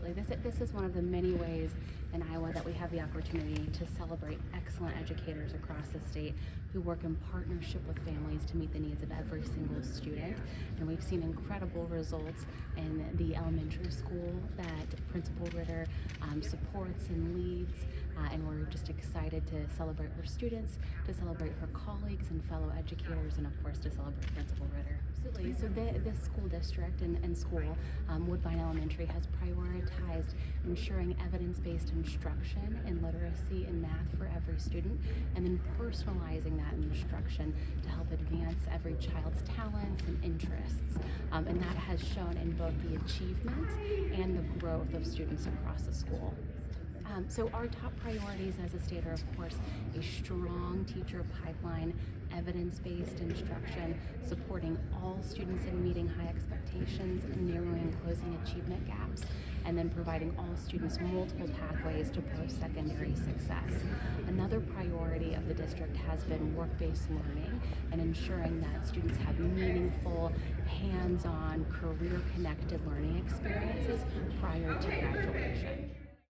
Absolutely. This is one of the many ways in Iowa that we have the opportunity to celebrate excellent educators across the state who work in partnership with families to meet the needs of every single student. And we've seen incredible results in the elementary school that Principal Ritter supports and leads. And we're just excited to celebrate her students, to celebrate her colleagues and fellow educators, and of course to celebrate Principal Ritter. Absolutely. So this school district and school, Woodbine Elementary, has prioritized ensuring evidence-based instruction in literacy and math for every student, and then personalizing that instruction to help advance every child's talents and interests. And that has shown in both the achievement and the growth of students across the school. So our top priorities as a state are, of course, a strong teacher pipeline, evidence-based instruction, supporting all students in meeting high expectations, narrowing and closing achievement gaps, and then providing all students multiple pathways to post-secondary success. Another priority of the district has been work-based learning and ensuring that students have meaningful, hands-on, career-connected learning experiences prior to graduation.